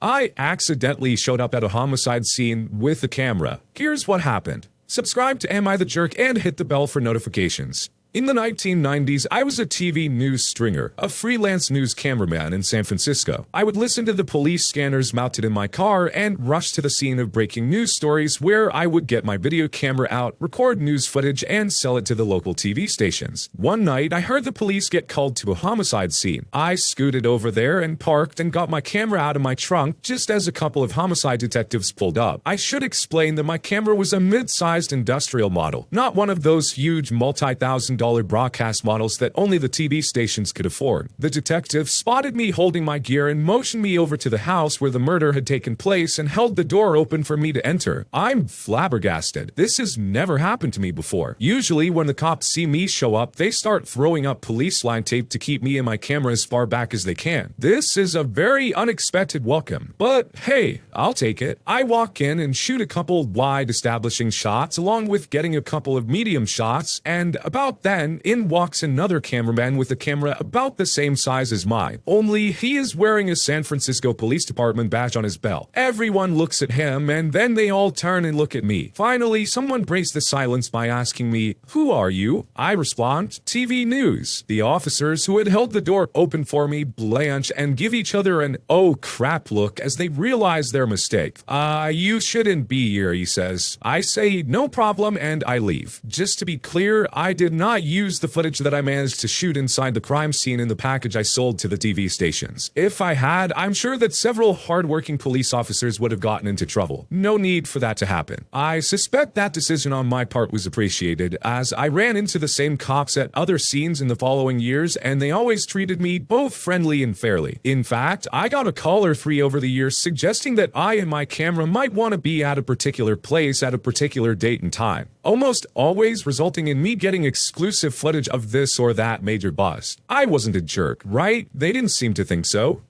I accidentally showed up at a homicide scene with the camera. Here's what happened. Subscribe to Am I the Jerk and hit the bell for notifications. In the 1990s, I was a TV news stringer, a freelance news cameraman in San Francisco. I would listen to the police scanners mounted in my car and rush to the scene of breaking news stories where I would get my video camera out, record news footage, and sell it to the local TV stations. One night, I heard the police get called to a homicide scene. I scooted over there and parked and got my camera out of my trunk just as a couple of homicide detectives pulled up. I should explain that my camera was a mid-sized industrial model, not one of those huge multi-$1,000 broadcast models that only the TV stations could afford. The detective spotted me holding my gear and motioned me over to the house where the murder had taken place and held the door open for me to enter. I'm flabbergasted. This has never happened to me before. Usually when the cops see me show up, they start throwing up police line tape to keep me and my camera as far back as they can. This is a very unexpected welcome, but hey, I'll take it. I walk in and shoot a couple wide establishing shots along with getting a couple of medium shots, and about then, in walks another cameraman with a camera about the same size as mine, only he is wearing a San Francisco Police Department badge on his belt. Everyone looks at him, and then they all turn and look at me. Finally, someone breaks the silence by asking me, "Who are you?" I respond, "TV News." The officers who had held the door open for me blanch and give each other an "oh crap" look as they realize their mistake. You shouldn't be here," he says. I say, "No problem," and I leave. Just to be clear, I did not use the footage that I managed to shoot inside the crime scene in the package I sold to the TV stations. If I had, I'm sure that several hardworking police officers would have gotten into trouble. No need for that to happen. I suspect that decision on my part was appreciated, as I ran into the same cops at other scenes in the following years, and they always treated me both friendly and fairly. In fact, I got a call or three over the years suggesting that I and my camera might want to be at a particular place at a particular date and time, almost always resulting in me getting exclusive footage of this or that major bust. I wasn't a jerk, right? They didn't seem to think so.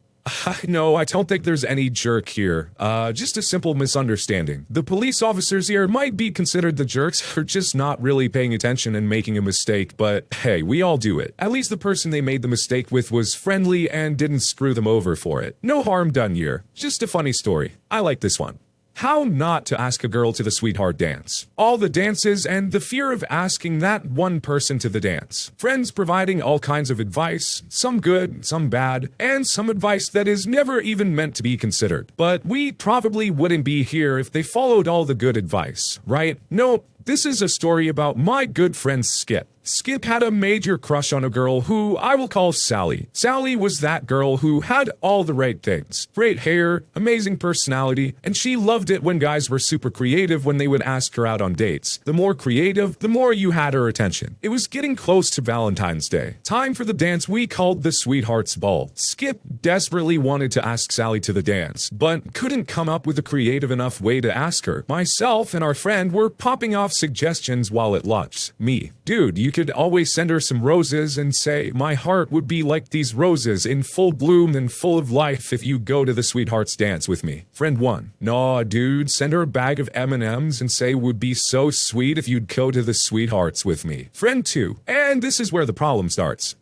No, I don't think there's any jerk here. Just a simple misunderstanding. The police officers here might be considered the jerks for just not really paying attention and making a mistake, but hey, we all do it. At least the person they made the mistake with was friendly and didn't screw them over for it. No harm done here. Just a funny story. I like this one. How not to ask a girl to the sweetheart dance. All the dances and the fear of asking that one person to the dance. Friends providing all kinds of advice, some good, some bad, and some advice that is never even meant to be considered. But we probably wouldn't be here if they followed all the good advice, right? No, this is a story about my good friend Skip. Skip had a major crush on a girl who I will call Sally. Sally was that girl who had all the right things. Great hair, amazing personality, and she loved it when guys were super creative when they would ask her out on dates. The more creative, the more you had her attention. It was getting close to Valentine's Day. Time for the dance we called the Sweethearts Ball. Skip desperately wanted to ask Sally to the dance, but couldn't come up with a creative enough way to ask her. Myself and our friend were popping off suggestions while at lunch. Me, dude, you could always send her some roses and say, "My heart would be like these roses in full bloom and full of life if you go to the Sweethearts dance with me." Friend 1, "Nah, dude, send her a bag of M&Ms and say it would be so sweet if you'd go to the Sweethearts with me." Friend 2, and this is where the problem starts.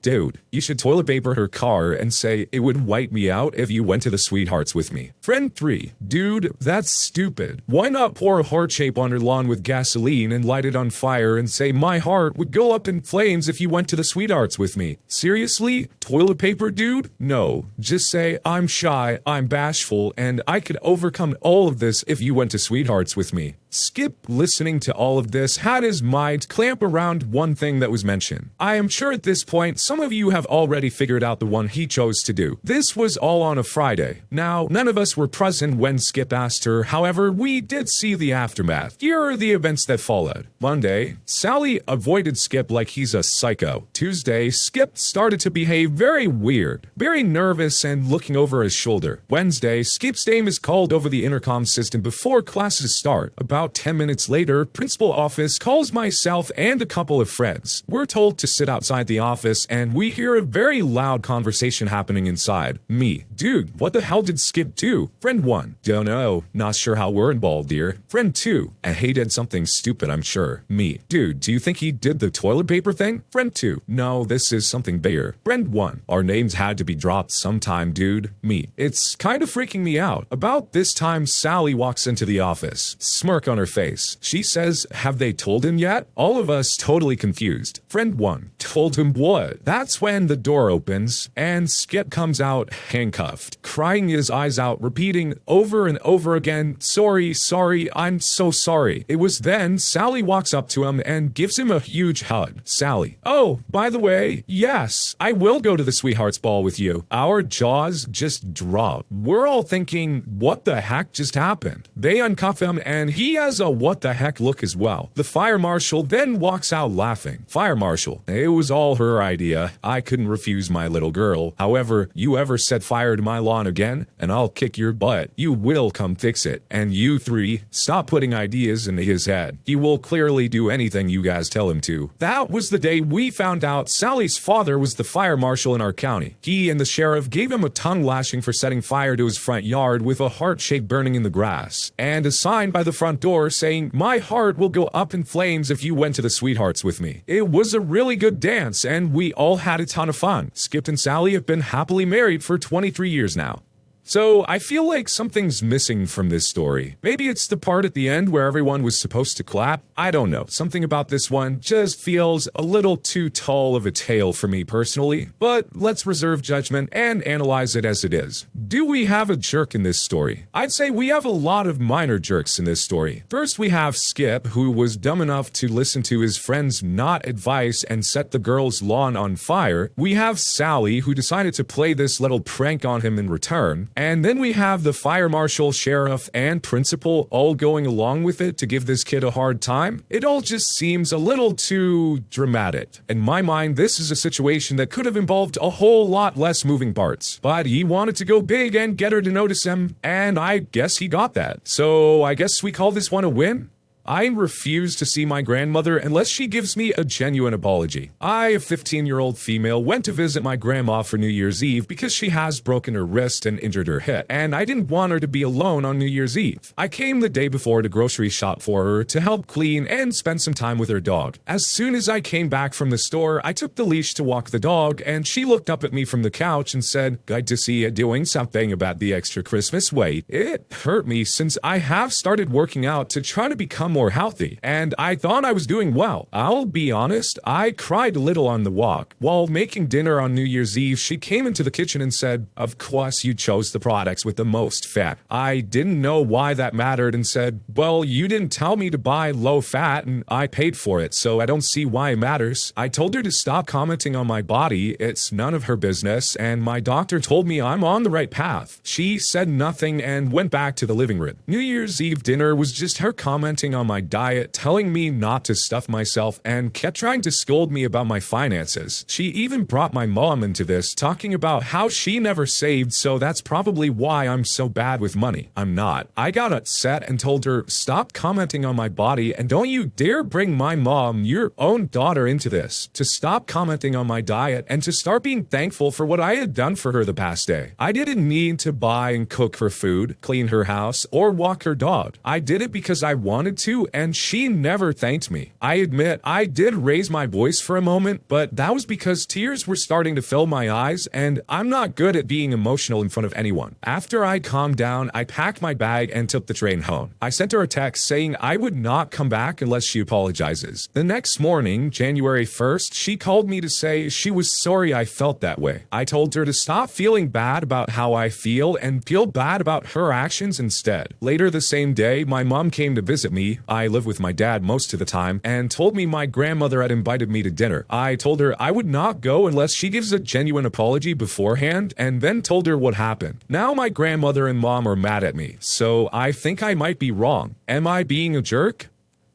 "Dude, you should toilet paper her car and say it would wipe me out if you went to the Sweethearts with me." Friend 3, "Dude, that's stupid. Why not pour a heart shape on her lawn with gasoline and light it on fire and say my heart would go up in flames if you went to the Sweethearts with me?" Seriously? Toilet paper, dude? No. Just say, "I'm shy, I'm bashful, and I could overcome all of this if you went to Sweethearts with me." Skip, listening to all of this, had his mind clamp around one thing that was mentioned. I am sure at this point, some of you have already figured out the one he chose to do. This was all on a Friday. Now, none of us were present when Skip asked her, however, we did see the aftermath. Here are the events that followed. Monday, Sally avoided Skip like he's a psycho. Tuesday, Skip started to behave very weird, very nervous and looking over his shoulder. Wednesday, Skip's name is called over the intercom system before classes start. About About 10 minutes later, principal office calls myself and a couple of friends. We're told to sit outside the office, and we hear a very loud conversation happening inside. Me: dude, what the hell did Skip do? Friend 1: don't know, not sure how we're involved here. Friend 2: and he did something stupid, I'm sure. Me: dude, do you think he did the toilet paper thing? Friend 2: no, this is something bigger. Friend 1: our names had to be dropped sometime, dude. Me: it's kind of freaking me out. About this time, Sally walks into the office, smirk on her face. She says, have they told him yet? All of us totally confused. Friend 1: told him what? That's when the door opens and Skip comes out handcuffed, crying his eyes out, repeating over and over again, sorry, sorry, I'm so sorry. It was then Sally walks up to him and gives him a huge hug. Sally: oh, by the way, yes, I will go to the Sweethearts Ball with you. Our jaws just drop. We're all thinking, what the heck just happened? They uncuff him and he has a what the heck look as well. The fire marshal then walks out laughing. Fire marshal: it was all her idea. I couldn't refuse my little girl. However, you ever set fire to my lawn again, and I'll kick your butt. You will come fix it. And you three, stop putting ideas into his head. He will clearly do anything you guys tell him to. That was the day we found out Sally's father was the fire marshal in our county. He and the sheriff gave him a tongue lashing for setting fire to his front yard with a heart shape burning in the grass, and a sign by the front door saying, my heart will go up in flames if you went to the Sweethearts with me. It was a really good dance, and we all had a ton of fun. Skip and Sally have been happily married for 23 years now. So I feel like something's missing from this story. Maybe it's the part at the end where everyone was supposed to clap. I don't know. Something about this one just feels a little too tall of a tale for me personally. But let's reserve judgment and analyze it as it is. Do we have a jerk in this story? I'd say we have a lot of minor jerks in this story. First, we have Skip, who was dumb enough to listen to his friend's not advice and set the girl's lawn on fire. We have Sally, who decided to play this little prank on him in return. And then we have the fire marshal, sheriff, and principal all going along with it to give this kid a hard time. It all just seems a little too dramatic. In my mind, this is a situation that could have involved a whole lot less moving parts. But he wanted to go big and get her to notice him, and I guess he got that. So I guess we call this one a win? I refuse to see my grandmother unless she gives me a genuine apology. I, a 15-year-old female, went to visit my grandma for New Year's Eve because she has broken her wrist and injured her hip, and I didn't want her to be alone on New Year's Eve. I came the day before to grocery shop for her to help clean and spend some time with her dog. As soon as I came back from the store, I took the leash to walk the dog, and she looked up at me from the couch and said, "Good to see you doing something about the extra Christmas weight." It hurt me since I have started working out to try to become more healthy, and I thought I was doing well. I'll be honest, I cried a little on the walk. While making dinner on New Year's Eve, she came into the kitchen and said, "Of course you chose the products with the most fat." I didn't know why that mattered and said, "Well, you didn't tell me to buy low fat and I paid for it, so I don't see why it matters." I told her to stop commenting on my body. It's none of her business, and my doctor told me I'm on the right path. She said nothing and went back to the living room. New Year's Eve dinner was just her commenting on my diet, telling me not to stuff myself, and kept trying to scold me about my finances. She even brought my mom into this, talking about how she never saved, so that's probably why I'm so bad with money. I'm not. I got upset and told her, "Stop commenting on my body, and don't you dare bring my mom, your own daughter, into this. To stop commenting on my diet and to start being thankful for what I had done for her the past day." I didn't need to buy and cook her food, clean her house, or walk her dog. I did it because I wanted to, and she never thanked me. I admit I did raise my voice for a moment, but that was because tears were starting to fill my eyes, and I'm not good at being emotional in front of anyone. After I calmed down, I packed my bag and took the train home. I sent her a text saying I would not come back unless she apologizes. The next morning, January 1st, she called me to say she was sorry I felt that way. I told her to stop feeling bad about how I feel and feel bad about her actions instead. Later the same day, my mom came to visit me. I live with my dad most of the time, and told me my grandmother had invited me to dinner. I told her I would not go unless she gives a genuine apology beforehand, and then told her what happened. Now my grandmother and mom are mad at me, so I think I might be wrong. Am I being a jerk?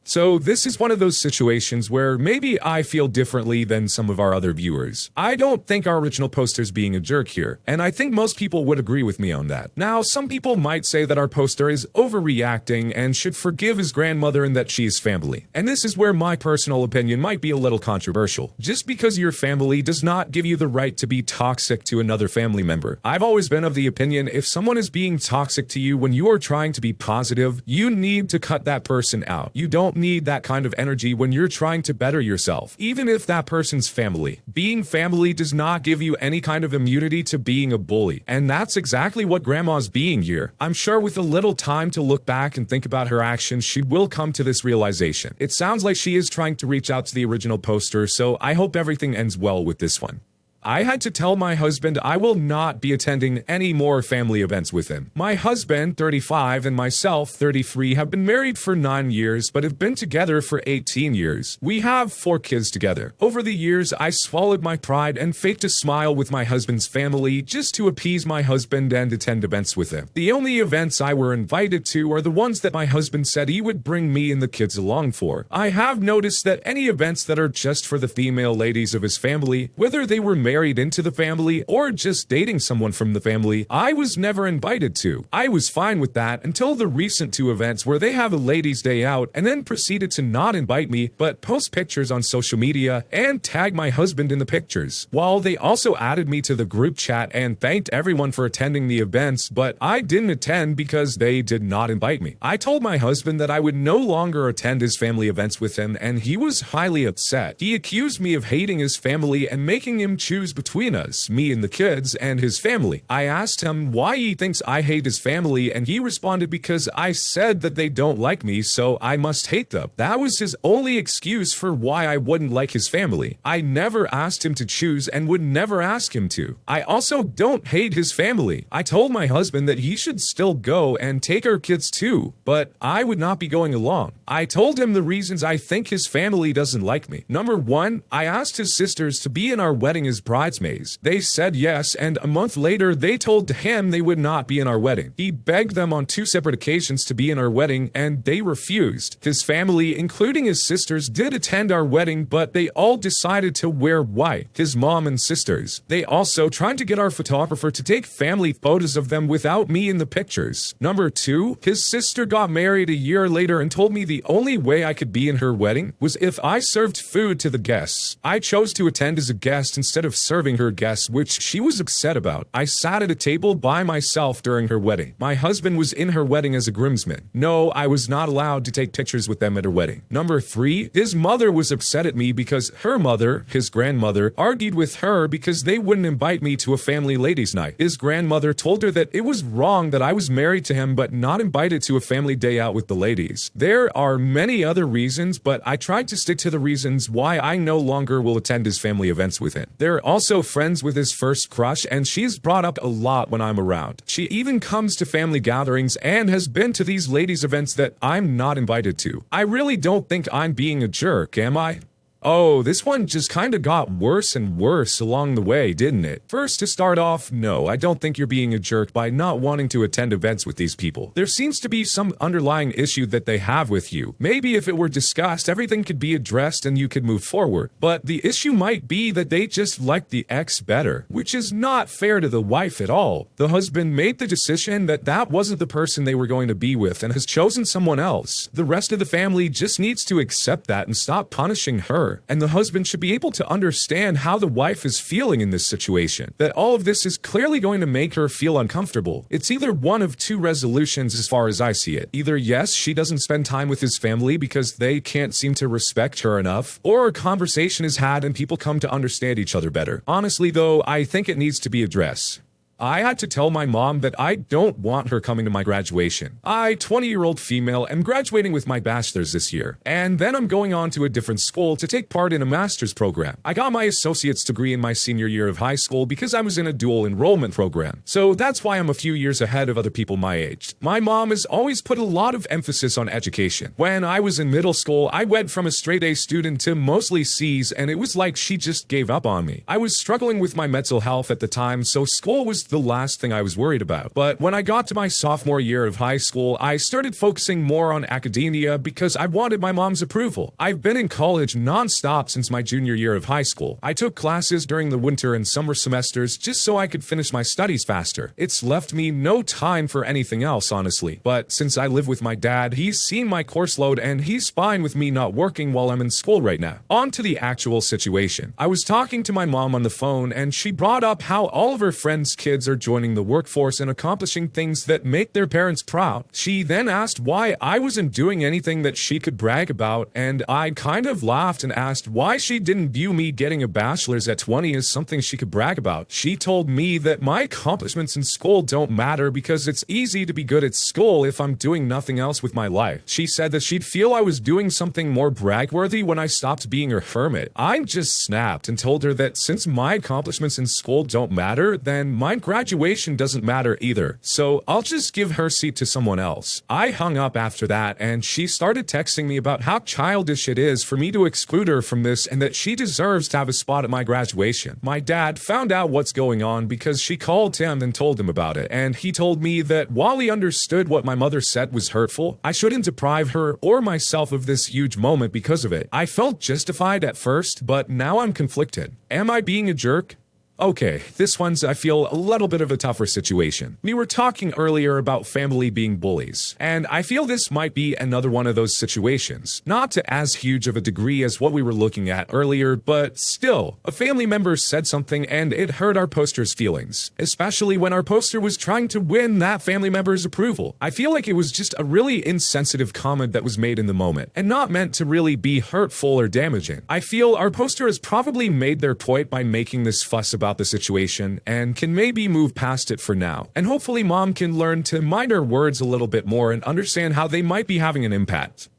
So this is one of those situations where maybe I feel differently than some of our other viewers. I don't think our original poster's being a jerk here, and I think most people would agree with me on that. Now, some people might say that our poster is overreacting and should forgive his grandmother and that she is family. And this is where my personal opinion might be a little controversial. Just because you're family does not give you the right to be toxic to another family member. I've always been of the opinion if someone is being toxic to you when you are trying to be positive, you need to cut that person out. You don't need that kind of energy when you're trying to better yourself, even if that person's family. Being family does not give you any kind of immunity to being a bully, and that's exactly what Grandma's being here. I'm sure with a little time to look back and think about her actions, she will come to this realization. It sounds like she is trying to reach out to the original poster, so I hope everything ends well with this one. I had to tell my husband I will not be attending any more family events with him. My husband, 35, and myself, 33, have been married for 9 years, but have been together for 18 years. We have 4 kids together. Over the years, I swallowed my pride and faked a smile with my husband's family just to appease my husband and attend events with him. The only events I were invited to are the ones that my husband said he would bring me and the kids along for. I have noticed that any events that are just for the female ladies of his family, whether they were married into the family or just dating someone from the family, I was never invited to. I was fine with that until the recent 2 events where they have a ladies' day out and then proceeded to not invite me but post pictures on social media and tag my husband in the pictures. While they also added me to the group chat and thanked everyone for attending the events, but I didn't attend because they did not invite me. I told my husband that I would no longer attend his family events with him, and he was highly upset. He accused me of hating his family and making him choose between us, me and the kids, and his family. I asked him why he thinks I hate his family, and he responded because I said that they don't like me, so I must hate them. That was his only excuse for why I wouldn't like his family. I never asked him to choose and would never ask him to. I also don't hate his family. I told my husband that he should still go and take our kids too, but I would not be going along. I told him the reasons I think his family doesn't like me. Number 1, I asked his sisters to be in our wedding as bridesmaids. They said yes, and a month later they told him they would not be in our wedding. He begged them on 2 separate occasions to be in our wedding, and they refused. His family, including his sisters, did attend our wedding, but they all decided to wear white. His mom and sisters. They also tried to get our photographer to take family photos of them without me in the pictures. Number 2, his sister got married a year later and told me the only way I could be in her wedding was if I served food to the guests. I chose to attend as a guest instead of serving her guests, which she was upset about. I sat at a table by myself during her wedding. My husband was in her wedding as a groomsman. No, I was not allowed to take pictures with them at her wedding. Number 3, his mother was upset at me because her mother, his grandmother, argued with her because they wouldn't invite me to a family ladies' night. His grandmother told her that it was wrong that I was married to him but not invited to a family day out with the ladies. There are many other reasons, but I tried to stick to the reasons why I no longer will attend his family events with him. There are also friends with his first crush, and she's brought up a lot when I'm around. She even comes to family gatherings and has been to these ladies' events that I'm not invited to. I really don't think I'm being a jerk, am I? Oh, this one just kinda got worse and worse along the way, didn't it? First, to start off, no, I don't think you're being a jerk by not wanting to attend events with these people. There seems to be some underlying issue that they have with you. Maybe if it were discussed, everything could be addressed and you could move forward. But the issue might be that they just like the ex better, which is not fair to the wife at all. The husband made the decision that that wasn't the person they were going to be with and has chosen someone else. The rest of the family just needs to accept that and stop punishing her. And the husband should be able to understand how the wife is feeling in this situation. That all of this is clearly going to make her feel uncomfortable. It's either one of 2 resolutions as far as I see it. Either yes, she doesn't spend time with his family because they can't seem to respect her enough, or a conversation is had and people come to understand each other better. Honestly though, I think it needs to be addressed. I had to tell my mom that I don't want her coming to my graduation. I, 20-year-old female, am graduating with my bachelor's this year, and then I'm going on to a different school to take part in a master's program. I got my associate's degree in my senior year of high school because I was in a dual enrollment program, so that's why I'm a few years ahead of other people my age. My mom has always put a lot of emphasis on education. When I was in middle school, I went from a straight A student to mostly C's, and it was like she just gave up on me. I was struggling with my mental health at the time, so school was the last thing I was worried about. But when I got to my sophomore year of high school, I started focusing more on academia because I wanted my mom's approval. I've been in college non-stop since my junior year of high school. I took classes during the winter and summer semesters just so I could finish my studies faster. It's left me no time for anything else, honestly. But since I live with my dad, he's seen my course load and he's fine with me not working while I'm in school right now. On to the actual situation. I was talking to my mom on the phone and she brought up how all of her friends' kids are joining the workforce and accomplishing things that make their parents proud. She then asked why I wasn't doing anything that she could brag about, and I kind of laughed and asked why she didn't view me getting a bachelor's at 20 as something she could brag about. She told me that my accomplishments in school don't matter because it's easy to be good at school if I'm doing nothing else with my life. She said that she'd feel I was doing something more brag-worthy when I stopped being her hermit. I just snapped and told her that since my accomplishments in school don't matter, then my graduation doesn't matter either. So I'll just give her seat to someone else. I hung up after that and she started texting me about how childish it is for me to exclude her from this and that she deserves to have a spot at my graduation. My dad found out what's going on because she called him and told him about it, and he told me that while he understood what my mother said was hurtful, I shouldn't deprive her or myself of this huge moment because of it. I felt justified at first, but now I'm conflicted. Am I being a jerk? Okay, this one's, I feel, a little bit of a tougher situation. We were talking earlier about family being bullies, and I feel this might be another one of those situations. Not to as huge of a degree as what we were looking at earlier, but still, a family member said something and it hurt our poster's feelings, especially when our poster was trying to win that family member's approval. I feel like it was just a really insensitive comment that was made in the moment, and not meant to really be hurtful or damaging. I feel our poster has probably made their point by making this fuss about the situation and can maybe move past it for now. And hopefully mom can learn to mind her words a little bit more and understand how they might be having an impact.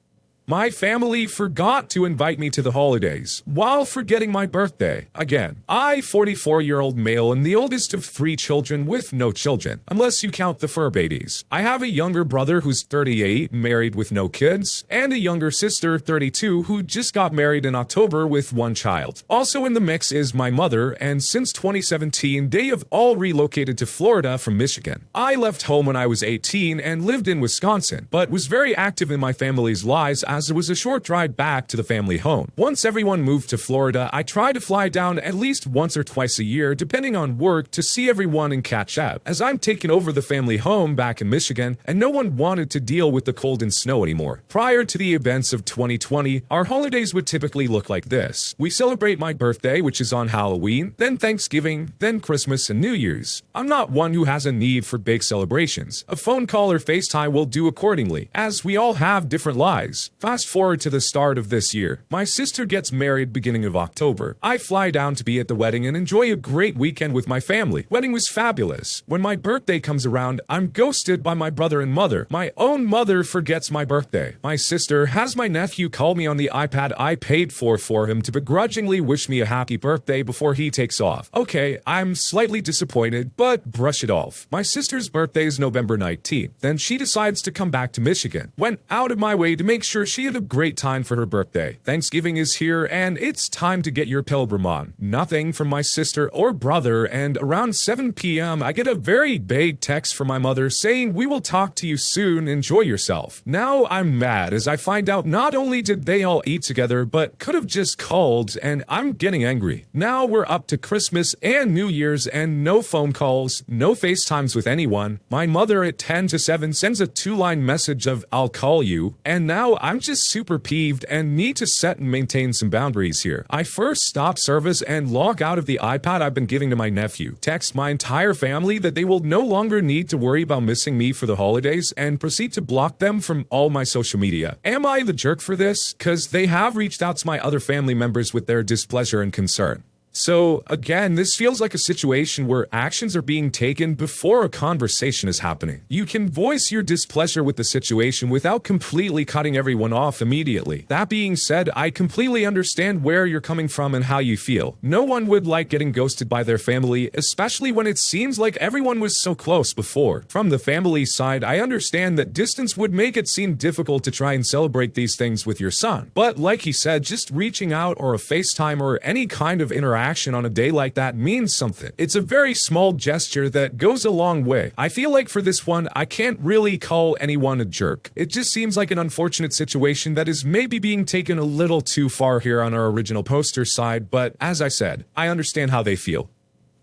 My family forgot to invite me to the holidays while forgetting my birthday. Again, I, 44-year-old male and the oldest of 3 children with no children, unless you count the fur babies. I have a younger brother who's 38, married with no kids, and a younger sister, 32, who just got married in October with 1 child. Also in the mix is my mother, and since 2017, they have all relocated to Florida from Michigan. I left home when I was 18 and lived in Wisconsin, but was very active in my family's lives as it was a short drive back to the family home. Once everyone moved to Florida, I try to fly down at least once or twice a year, depending on work, to see everyone and catch up, as I'm taking over the family home back in Michigan, and no one wanted to deal with the cold and snow anymore. Prior to the events of 2020, our holidays would typically look like this. We celebrate my birthday, which is on Halloween, then Thanksgiving, then Christmas and New Year's. I'm not one who has a need for big celebrations. A phone call or FaceTime will do accordingly, as we all have different lives. Fast forward to the start of this year. My sister gets married beginning of October. I fly down to be at the wedding and enjoy a great weekend with my family. Wedding was fabulous. When my birthday comes around, I'm ghosted by my brother and mother. My own mother forgets my birthday. My sister has my nephew call me on the iPad I paid for him to begrudgingly wish me a happy birthday before he takes off. Okay, I'm slightly disappointed, but brush it off. My sister's birthday is November 19th. Then she decides to come back to Michigan. Went out of my way to make sure she had a great time for her birthday. Thanksgiving is here and it's time to get your pilgrim on. Nothing from my sister or brother, and around 7 p.m. I get a very vague text from my mother saying we will talk to you soon, enjoy yourself. Now I'm mad as I find out not only did they all eat together but could have just called, and I'm getting angry. Now we're up to Christmas and New Year's and no phone calls, no FaceTimes with anyone. My mother at 10 to 7 sends a 2-line message of I'll call you, and now I'm just super peeved and need to set and maintain some boundaries here. I first stop service and log out of the iPad I've been giving to my nephew, text my entire family that they will no longer need to worry about missing me for the holidays, and proceed to block them from all my social media. Am I the jerk for this? Cause they have reached out to my other family members with their displeasure and concern. So, again, this feels like a situation where actions are being taken before a conversation is happening. You can voice your displeasure with the situation without completely cutting everyone off immediately. That being said, I completely understand where you're coming from and how you feel. No one would like getting ghosted by their family, especially when it seems like everyone was so close before. From the family side, I understand that distance would make it seem difficult to try and celebrate these things with your son. But like he said, just reaching out or a FaceTime or any kind of interaction action on a day like that means something. It's a very small gesture that goes a long way. I feel like for this one, I can't really call anyone a jerk. It just seems like an unfortunate situation that is maybe being taken a little too far here on our original poster side, but as I said, I understand how they feel.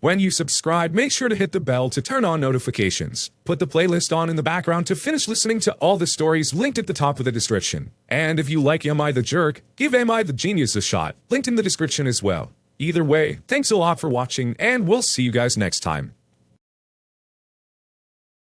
When you subscribe, make sure to hit the bell to turn on notifications. Put the playlist on in the background to finish listening to all the stories linked at the top of the description. And if you like Am I the Jerk, give Am I the Genius a shot, linked in the description as well. Either way, thanks a lot for watching, and we'll see you guys next time.